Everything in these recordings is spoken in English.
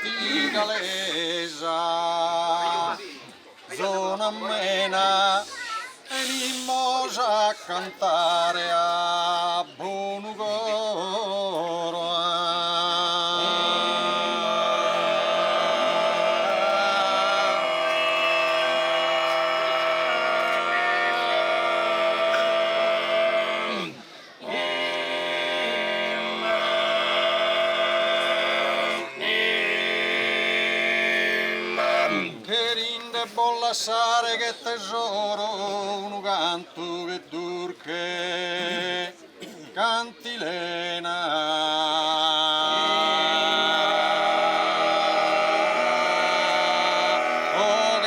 portigalesa, zona amena, venimos a cantare a Bonugoro. Bollassare che tesoro, un canto che durche, cantilena. Oh,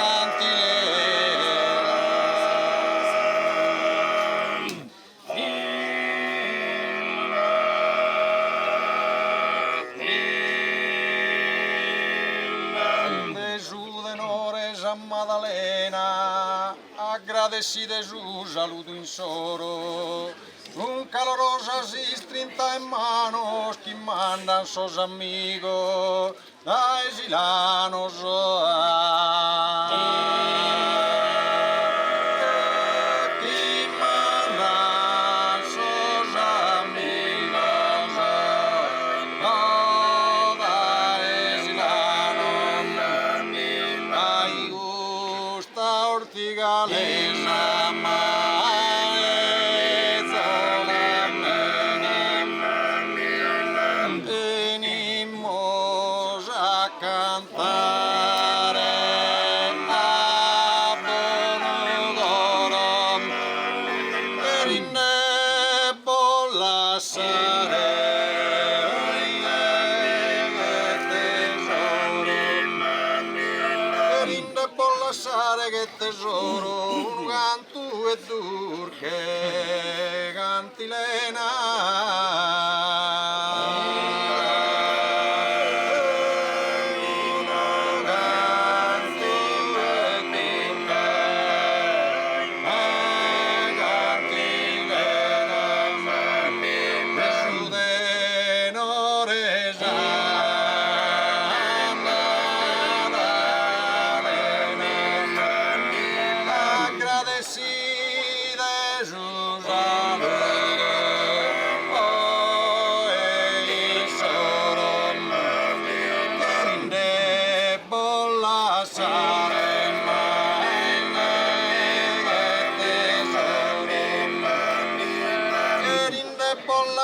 Maddalena, agradecida su saludo in soro, un calorosa si strinta in manos, chi mandan sos amigos, da esilanos. Galesa venimos a cantare a Bonugoro, per il nebo lasciare che tesoro, un canto e durche, cantilena.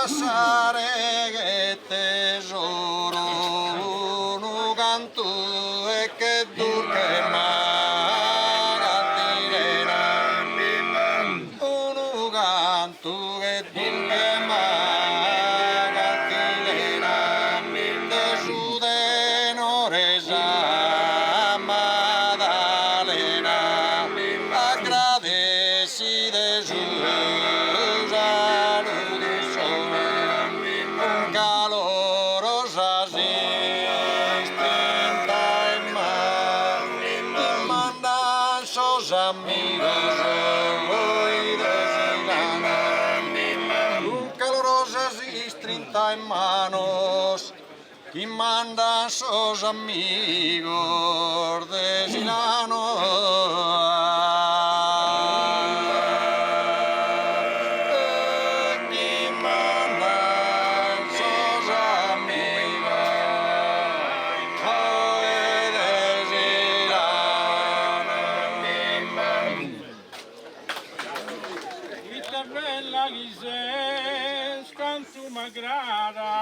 Lasciare che tesoro, un canto e che durche magattirena, un canto che durche magattirena, tesude noresa Maddalena, agradeci de su calorosa si strinta in mano, mandan sos amigos hoy desilana. Calorosa si strinta en manos, y mandan sos amigos desilanos. Bella Ghisè, canto m'aggrada,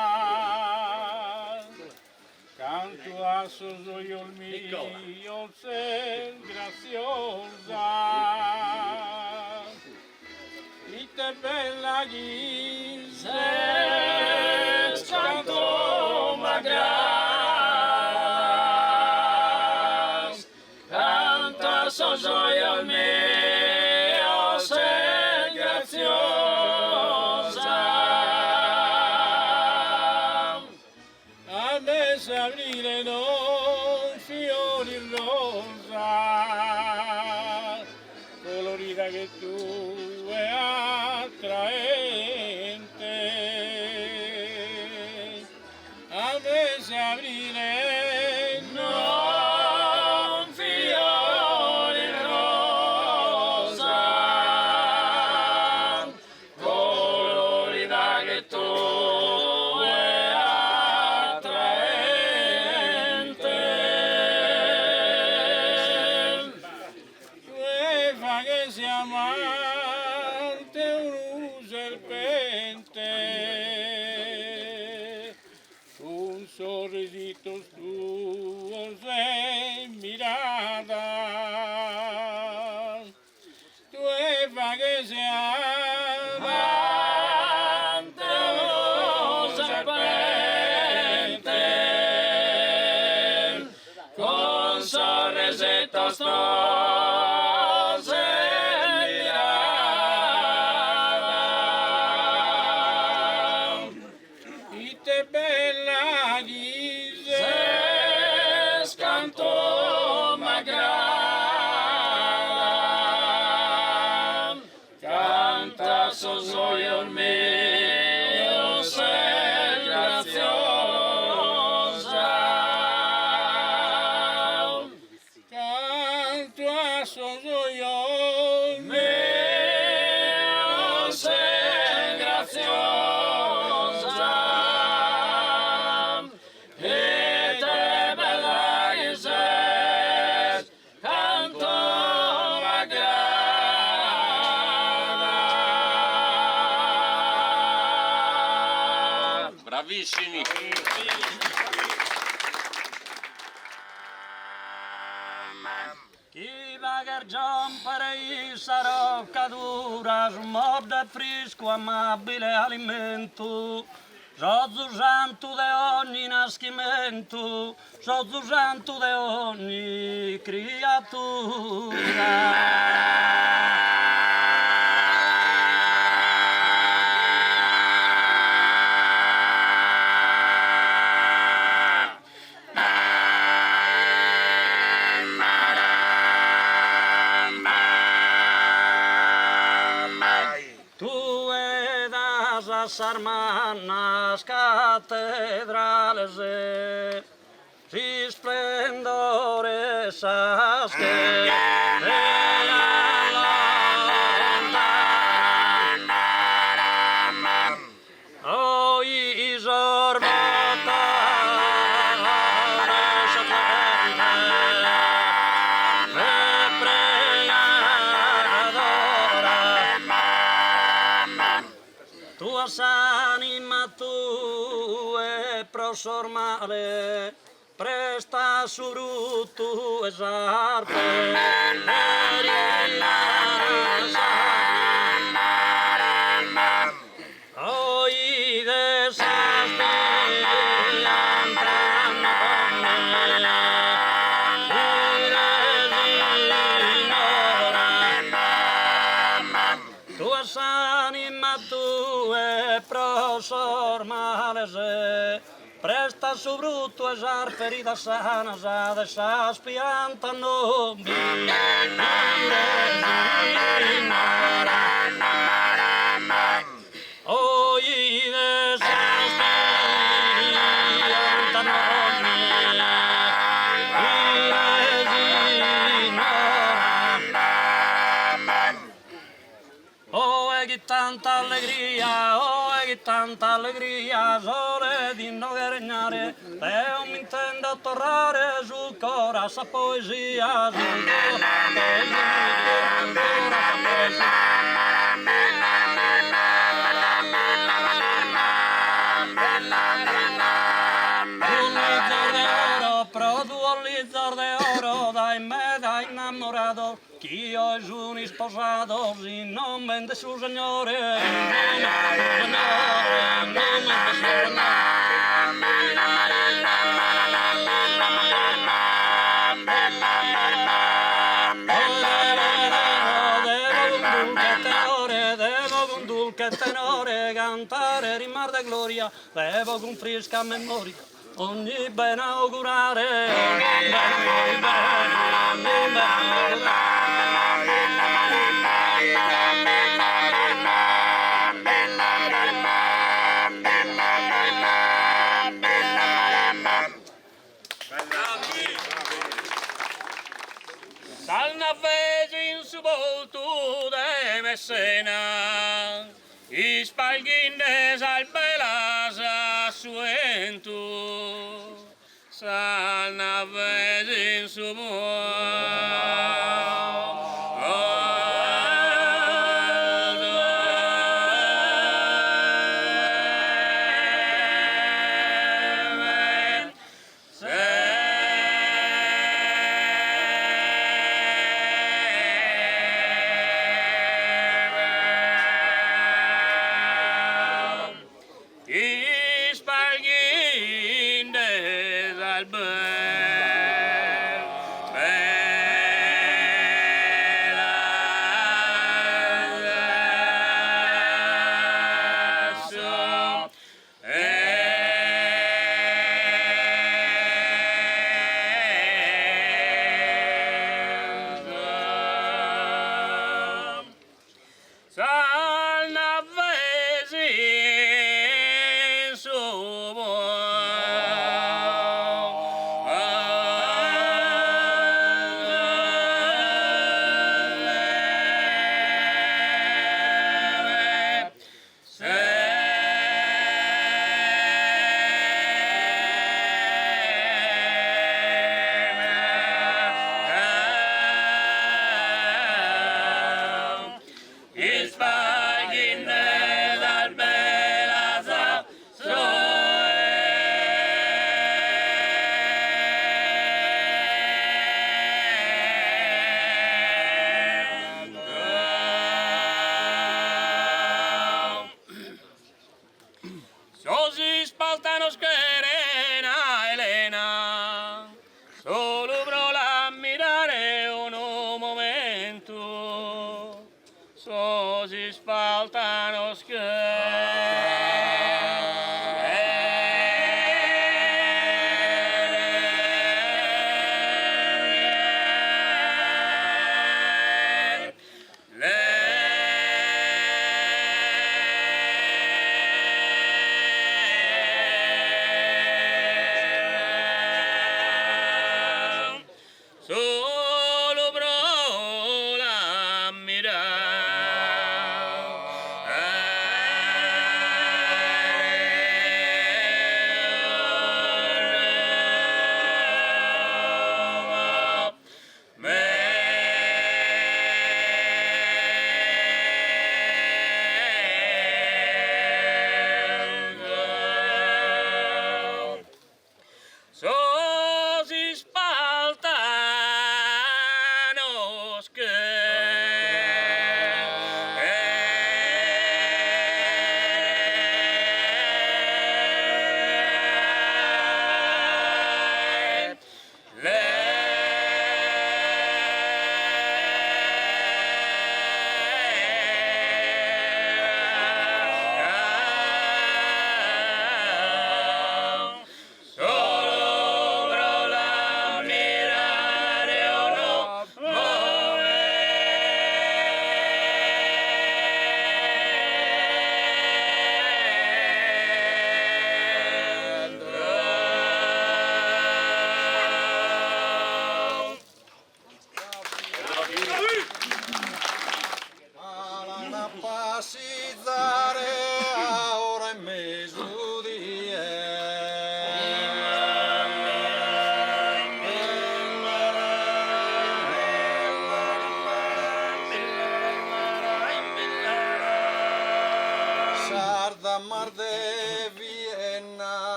canto a sosoiol mio, sei graziosa. Vita bella Ghisè, canto m'aggrada, canto a sosoiol mio, sei graziosa. A me s'aprile non fiori rosa, colorita che tu è attraente. A me s'aprile risitos tuos en miradas, tu eva que se avante o serpente, con sorrisetos tuos en miradas, y te bella dices canto magran, canta soy mío, ser graciosa, canto a soy mío, ser graciosa, e te bella dices canto magran. Bravissimi! Chi va che giampare sarò cadura, smob de frisco amabile alimento. Sono santo de ogni nascimento, sono santo de ogni Tu edas as hermanas catedrales si esplendores as que hoy tuas anima tue prosor mare presta suru tu esarte hoy desastre tuas anima tue prosor malese presta su brutto esar ferida sanas ad esas pianta non hoy desastre pianta oh, che tanta allegria, sole di non regnare, e mi intendo tornare sul cora sa poesia, sul de oro, dai me da innamorato, chi ho es un sposato, si non vende su signore, devo con dulce tenore cantare rimar de gloria, devo con fresca memoria ogni ben augurare, salna vesi in su volto de Messena, i spalghines al belasa suentu, salna vesi in su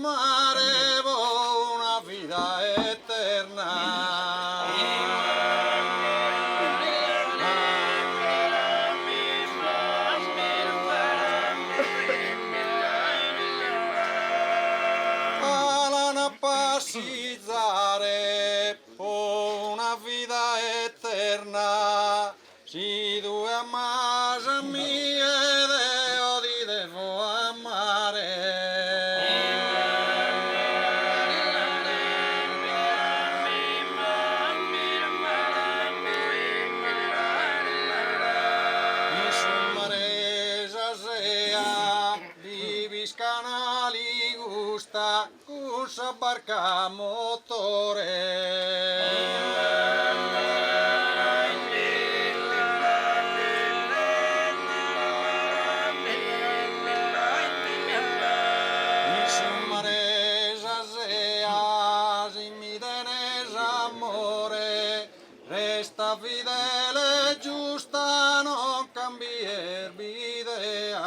amaremos una vida eterna. Alla pacizzare una vida eterna. Si tu amas a mi Deo ti devo amare. In su maresa sea vivis canali gusta cusa barca motore. Resta fidele e giusta, non cambier idea.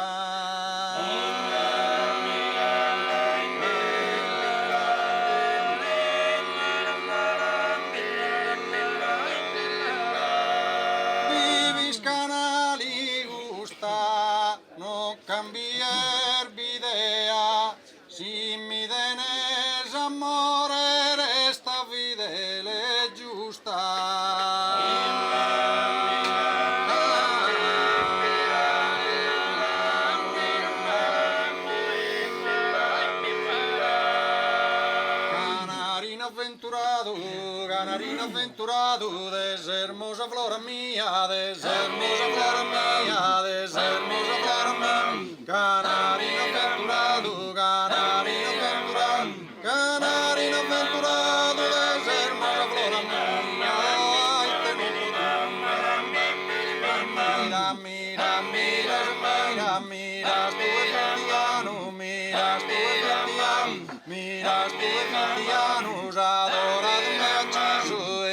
Vivis canali gusta, non cambier idea. Si mi denes amore, resta fidele e giusta. Canarino avventurato, deshermosa flora mia, deshermosa flora mia, deshermosa flora mia. Canarino avventurato, canarino avventurato, canarino avventurato, deshermosa flora mia. Ai te non mira, mira, mira, mira, mira, tu Efetiano, miras tu Efetiano, miras tu Efetiano, adorado me acceso e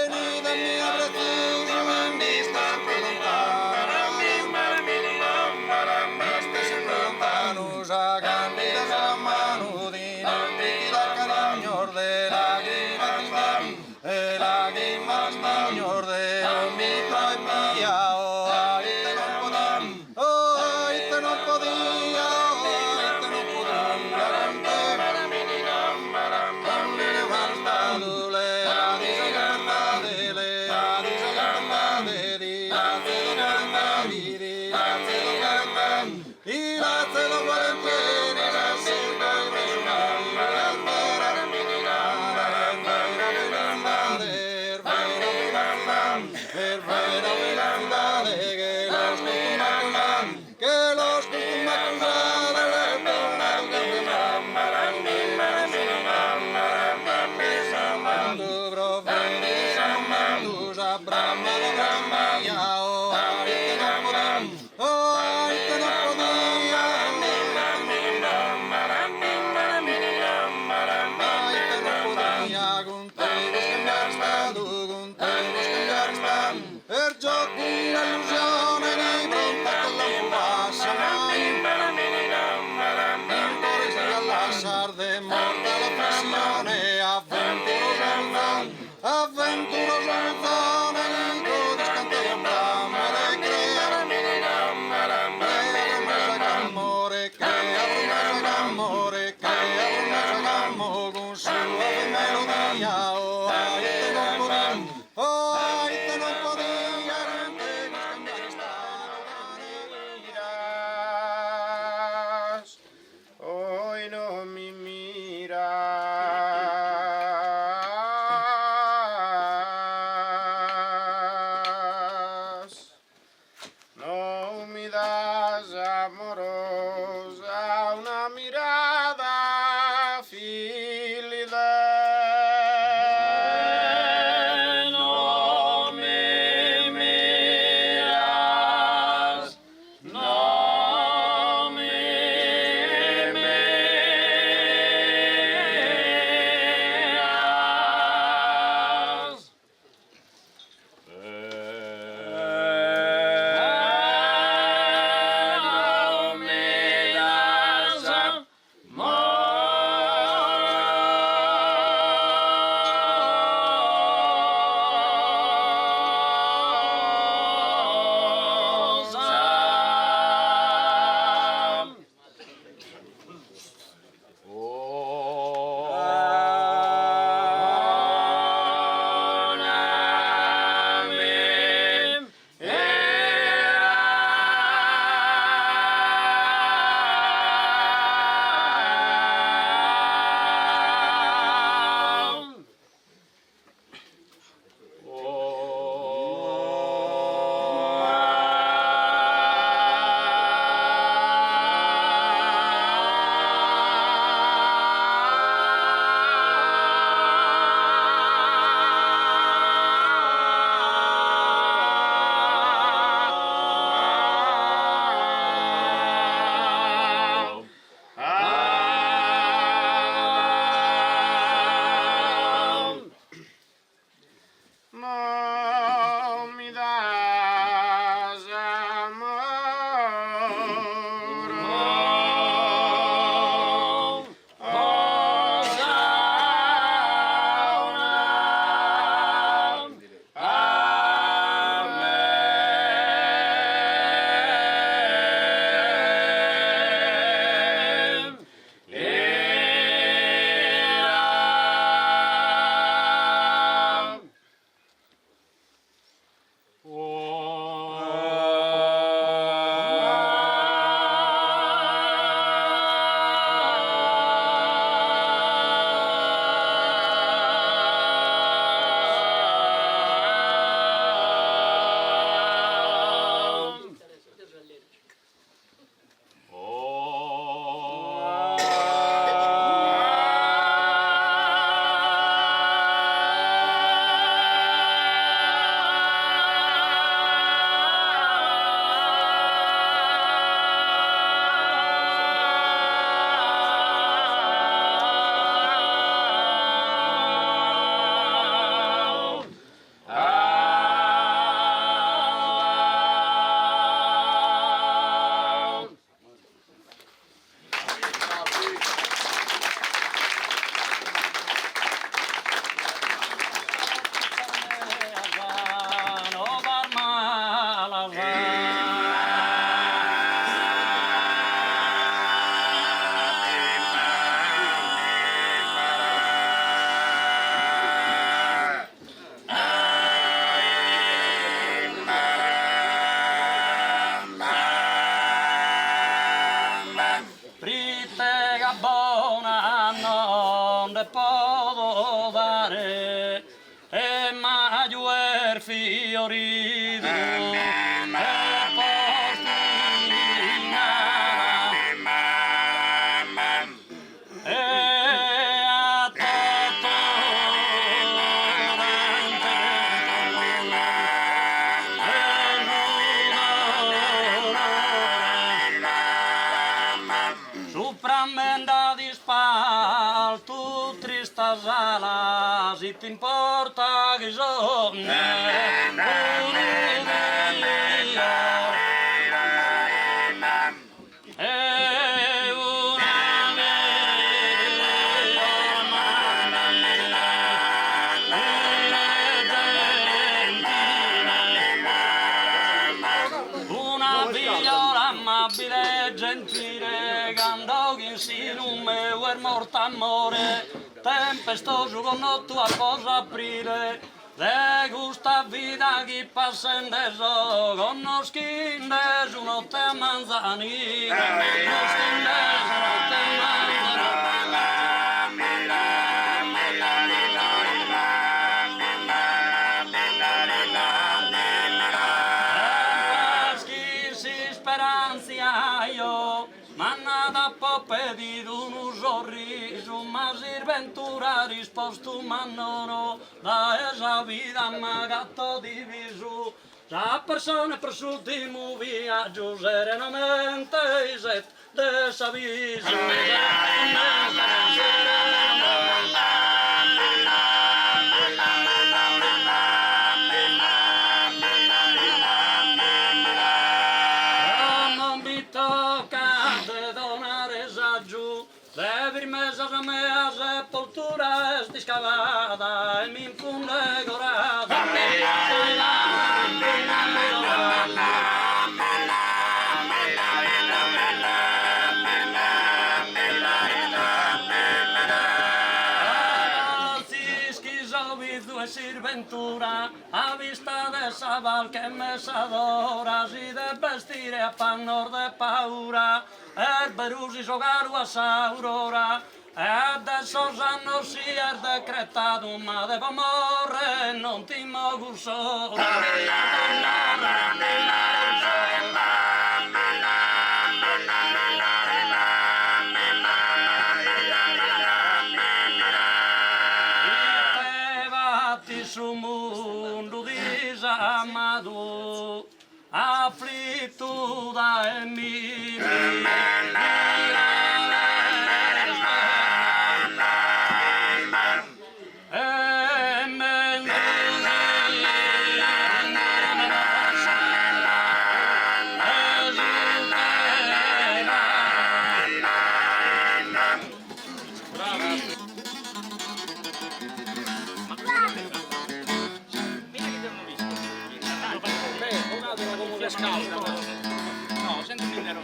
ni da mia prezioso en vista sempre lontano, vista sempre lontano, sacando la mano di notti da cariño de lágrimas Señor de mi mía, ay te no podía, ay te no podía, ay te no podía cantar. De morta la pressione, avventuroso zone, lindo di scantare un amore, crea amore, crea amore, crea amore, con sua melodia, oh, ai te non podia, oh, ai te non podia, rente di scambiare miras, hoy no mi miras, no me das amorosa una mirada filial. No me miras, no me miras. No me può dare e maggior fiorito e postina e a tutto Supramenda di spal, tu trista sala, si ti importa che sono e una figliola amabile e gentile, cantò che si non me è morto amore, tempestoso con tua sposa aprile, de gusta vita che passa in deso, conosci in deso notte a manzani, conosci in deso notte a ma nada può pedire un sorriso, ma si ventura risposto ma non da esa vita ma gatto diviso. Già persone per l'ultimo viaggio serenamente i set desaviso. Devi messa a mia sepoltura esti scavata e mi infunde corata. E sirventura a vista de sabal che messadora si de vestire a pannor de paura e berusi sogaru a saurora e adesso sanno si è decretato ma devo morre non ti mogu sola. Su mondo disamato, afflitto da mi. No, senti un intero,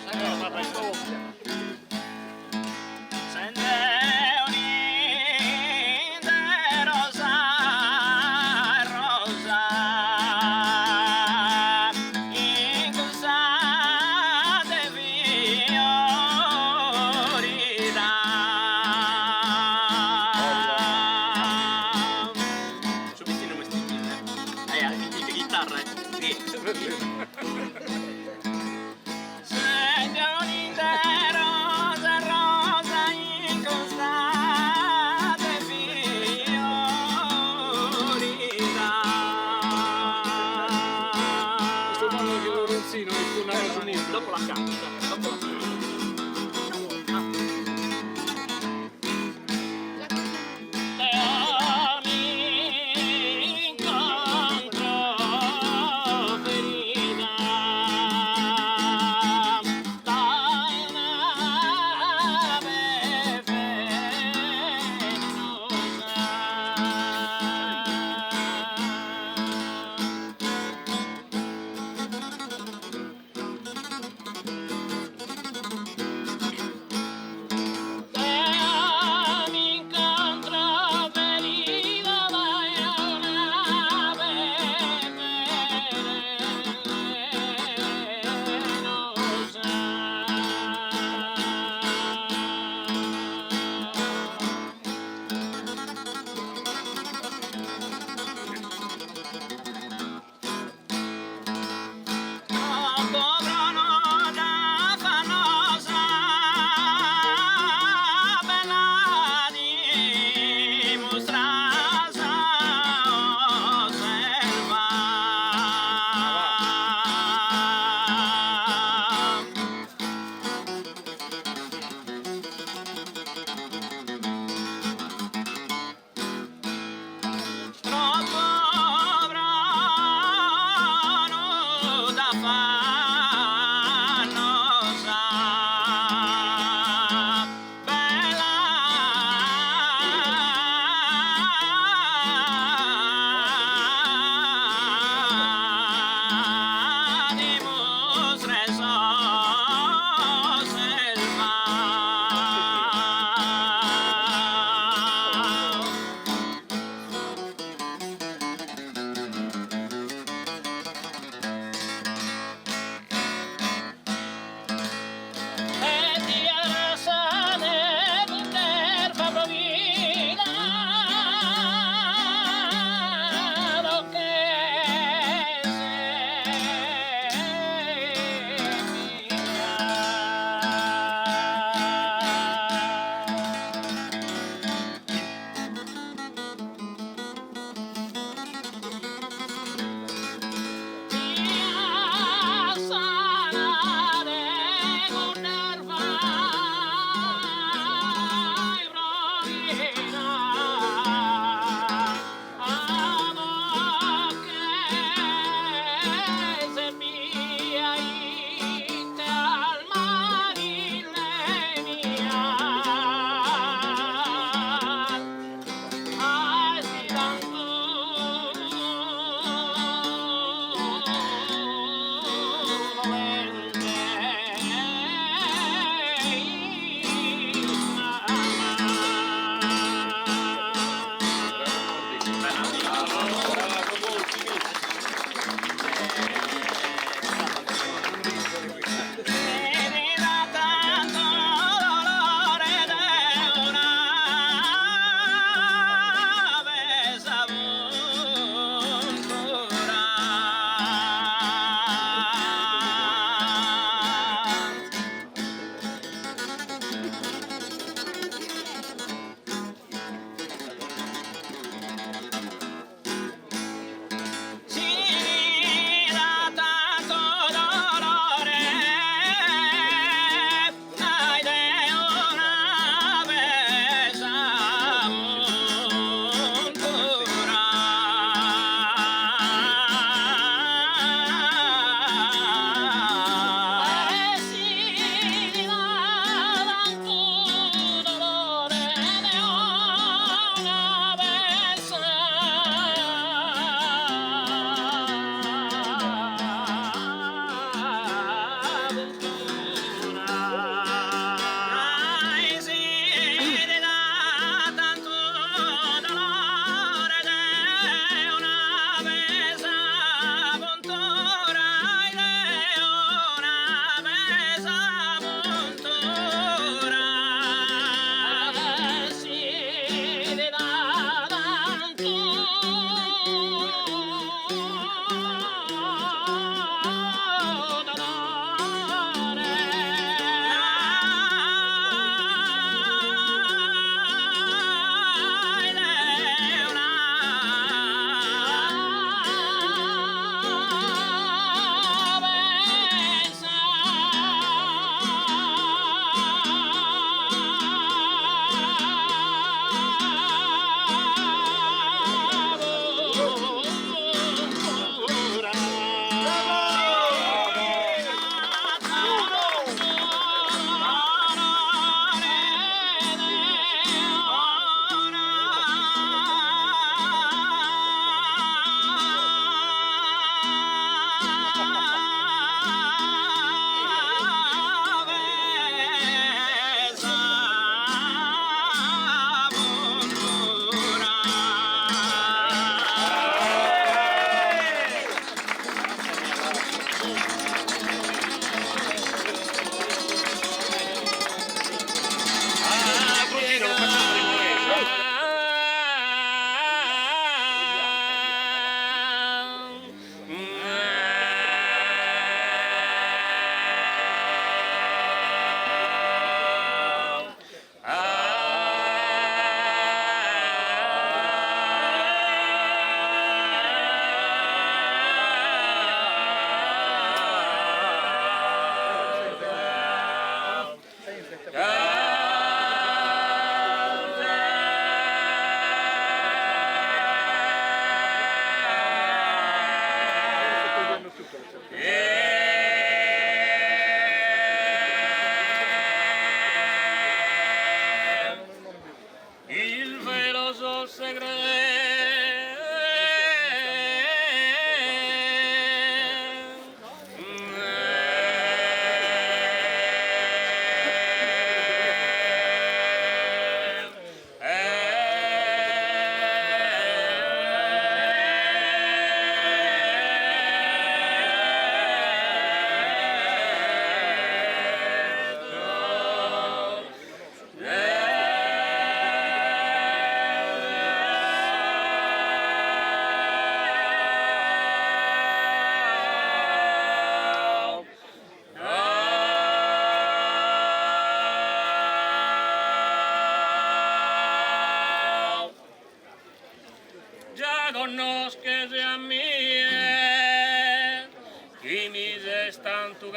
dopo la canta, dopo la canta.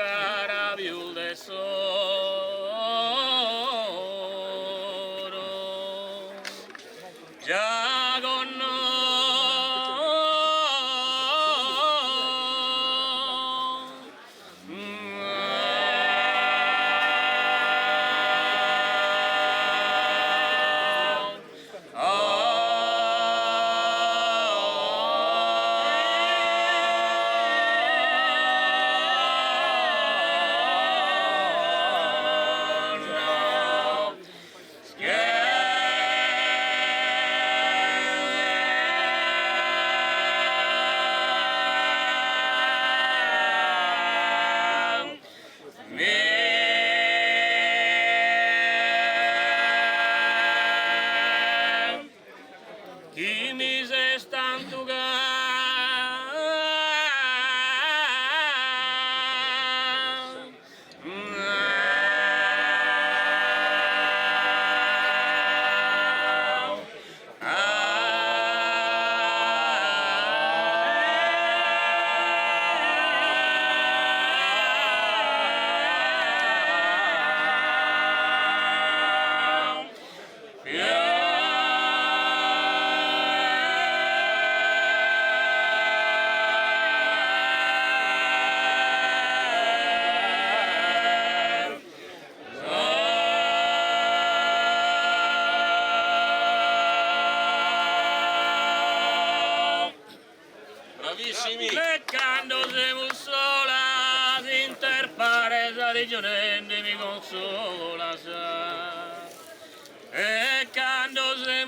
cara viu de tesoro. Ya con Chi mi sei stanto Bravissimi! leccando se mussola si interpare sa regione mi consola sa e quando se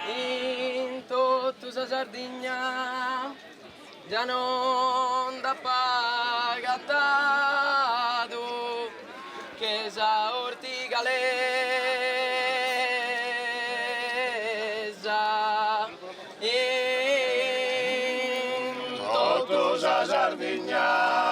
in tutta sa Sardegna già non da pagatato che sa ortigalesa in tutta sa Sardegna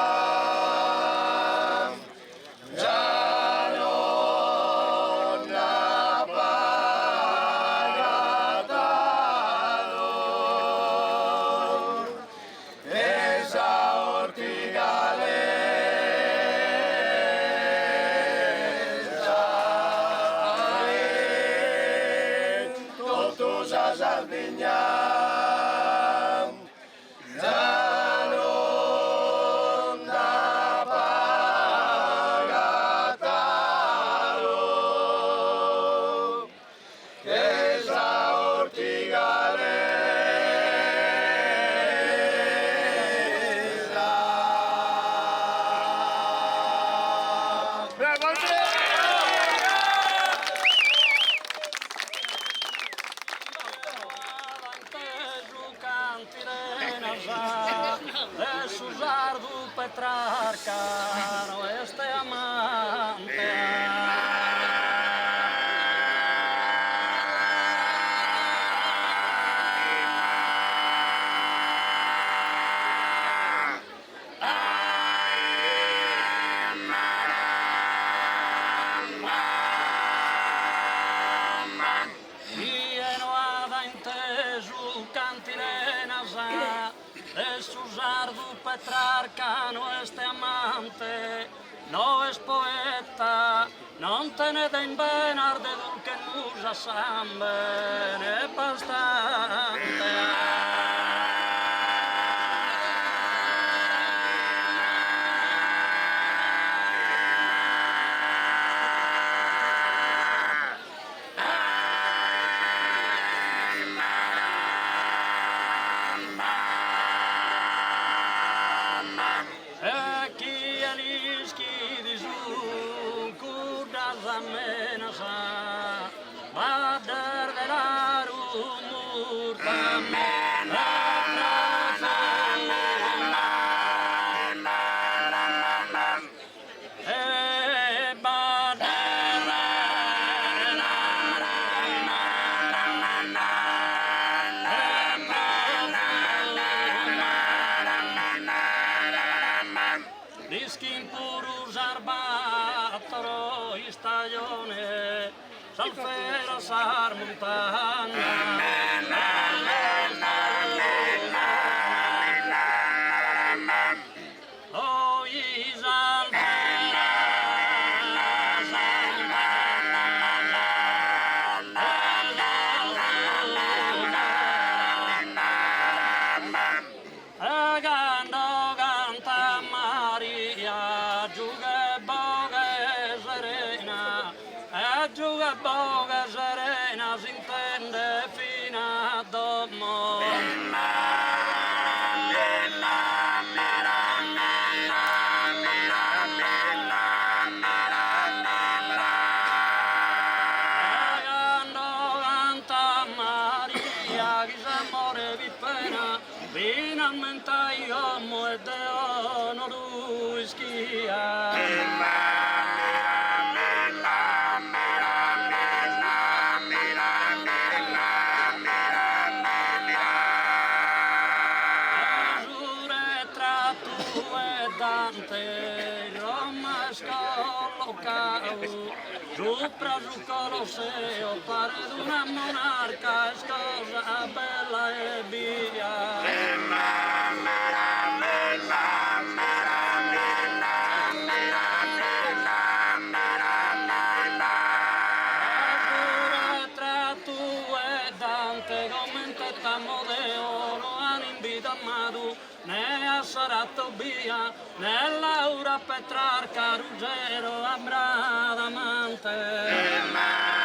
Su jardu Petrarca, no este amante. su sardu Petrarca no este amante, no es poeta, non tenete in benar de dul che musa sambe, ne bastante. Riskin puru sarbattoro in stagione, salfera sarmontana. Oh, Giuga boga serena si intende fino a domo. Canta Maria chi s'amore vi pena finalmente io e Deo non lui schia. Roma scollocato sopra sul Colosseo, pare d'una monarca, è cosa bella e via. Ne a Saratobia, ne Laura Petrarca, Ruggero, Abradamante.